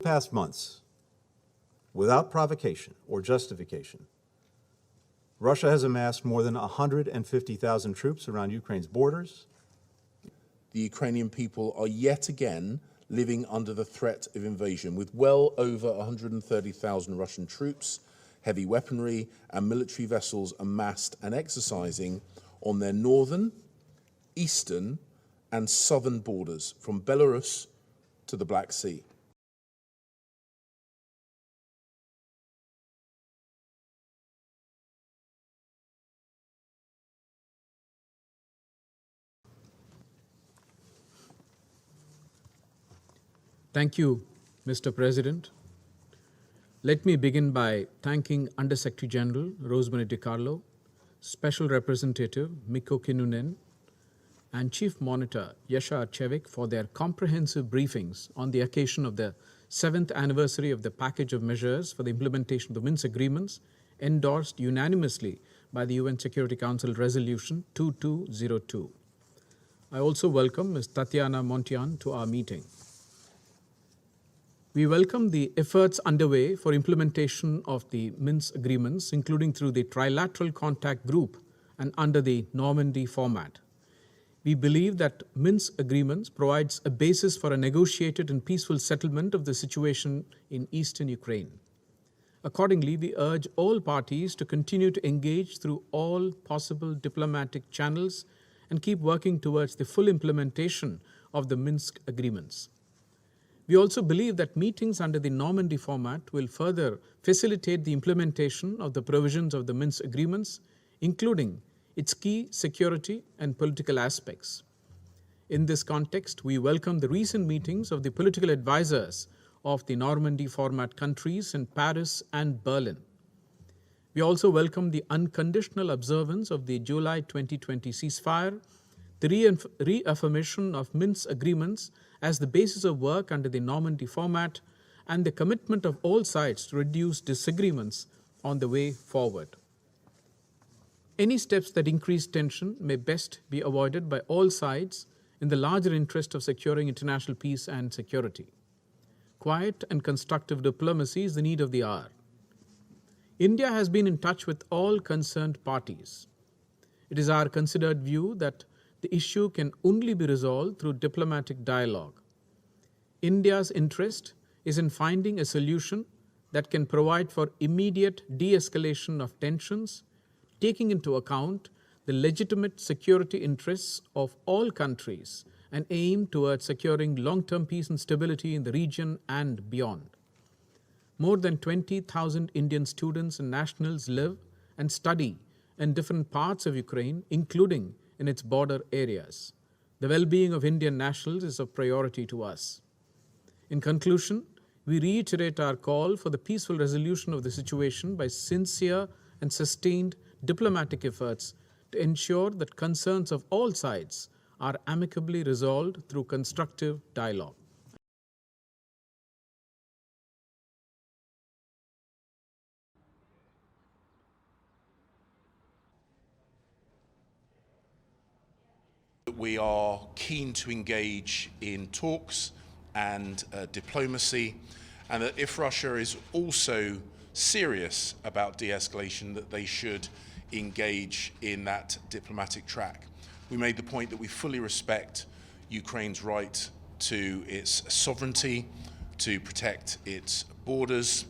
past months, without provocation or justification, Russia has amassed more than 150,000 troops around Ukraine's borders. The Ukrainian people are yet again living under the threat of invasion, with well over 130,000 Russian troops, heavy weaponry and military vessels amassed and exercising on their northern, eastern and southern borders, from Belarus to the Black Sea. Thank you, Mr. President. Let me begin by thanking Undersecretary General Rosemary DiCarlo, Special Representative Mikko Kinnunen, and Chief Monitor Yasha Archevik for their comprehensive briefings on the occasion of the 7th anniversary of the package of measures for the implementation of the Minsk agreements endorsed unanimously by the UN Security Council Resolution 2202. I also welcome Ms. Tatiana Montian to our meeting. We welcome the efforts underway for implementation of the Minsk agreements, including through the Trilateral Contact Group and under the Normandy format. We believe that Minsk agreements provides a basis for a negotiated and peaceful settlement of the situation in eastern Ukraine. Accordingly, we urge all parties to continue to engage through all possible diplomatic channels and keep working towards the full implementation of the Minsk agreements. We also believe that meetings under the Normandy format will further facilitate the implementation of the provisions of the Minsk agreements, including its key security and political aspects. In this context, we welcome the recent meetings of the political advisors of the Normandy format countries in Paris and Berlin. We also welcome the unconditional observance of the July 2020 ceasefire, the reaffirmation of Minsk agreements as the basis of work under the Normandy format, and the commitment of all sides to reduce disagreements on the way forward. Any steps that increase tension may best be avoided by all sides in the larger interest of securing international peace and security. Quiet and constructive diplomacy is the need of the hour. India has been in touch with all concerned parties. It is our considered view that the issue can only be resolved through diplomatic dialogue. India's interest is in finding a solution that can provide for immediate de-escalation of tensions, taking into account the legitimate security interests of all countries and aim towards securing long-term peace and stability in the region and beyond. More than 20,000 Indian students and nationals live and study in different parts of Ukraine, including in its border areas. The well-being of Indian nationals is a priority to us. In conclusion, we reiterate our call for the peaceful resolution of the situation by sincere and sustained diplomatic efforts to ensure that concerns of all sides are amicably resolved through constructive dialogue. We are keen to engage in talks and diplomacy, and that if Russia is also serious about de-escalation, that they should engage in that diplomatic track. We made the point that we fully respect Ukraine's right to its sovereignty, to protect its borders,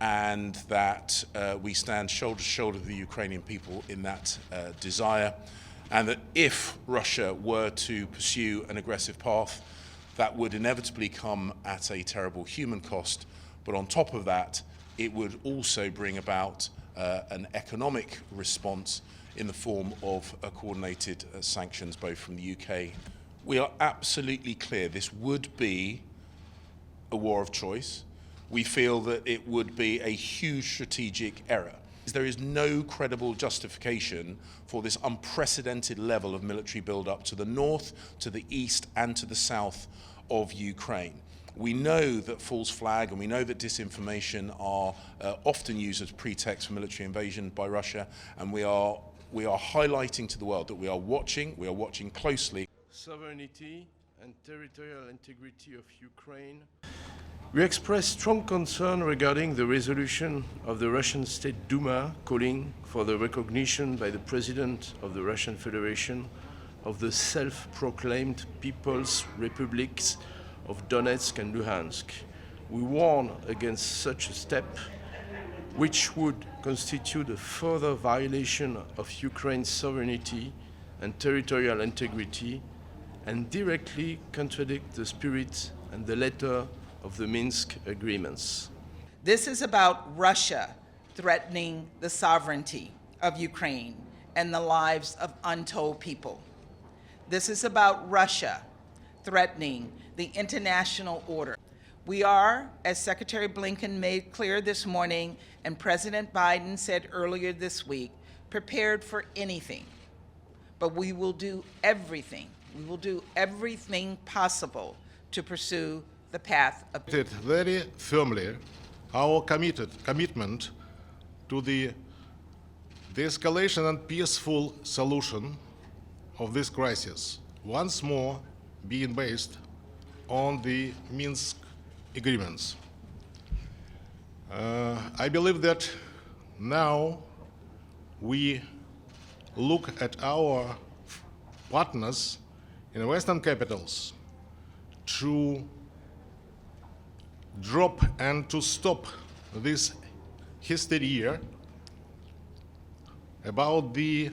and that we stand shoulder to shoulder with the Ukrainian people in that desire, and that if Russia were to pursue an aggressive path, that would inevitably come at a terrible human cost, but on top of that, it would also bring about an economic response in the form of coordinated sanctions, both from the UK. We are absolutely clear this would be a war of choice. We feel that it would be a huge strategic error. There is no credible justification for this unprecedented level of military build-up to the north, to the east, and to the south of Ukraine. We know that false flag and we know that disinformation are often used as pretext for military invasion by Russia, and we are highlighting to the world that we are watching closely. Sovereignty and territorial integrity of Ukraine We express strong concern regarding the resolution of the Russian State Duma calling for the recognition by the President of the Russian Federation of the self-proclaimed People's Republics of Donetsk and Luhansk. We warn against such a step, which would constitute a further violation of Ukraine's sovereignty and territorial integrity and directly contradict the spirit and the letter of the Minsk agreements. This is about Russia threatening the sovereignty of Ukraine and the lives of untold people. This is about Russia threatening the international order. We are, as Secretary Blinken made clear this morning and President Biden said earlier this week, prepared for anything. But we will do everything possible to pursue the path of peace. Very firmly our commitment to the de-escalation and peaceful solution of this crisis, once more being based on the Minsk agreements. I believe that now we look at our partners in Western capitals to drop and to stop this hysteria about the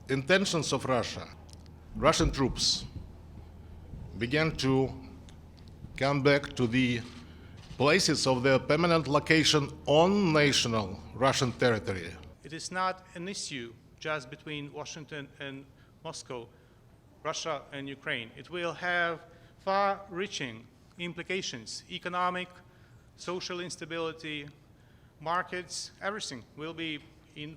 intentions of Russia. Russian troops began to come back to the places of their permanent location on national Russian territory. It is not an issue just between Washington and Moscow, Russia and Ukraine. It will have far-reaching implications: economic, social instability, markets, everything will be in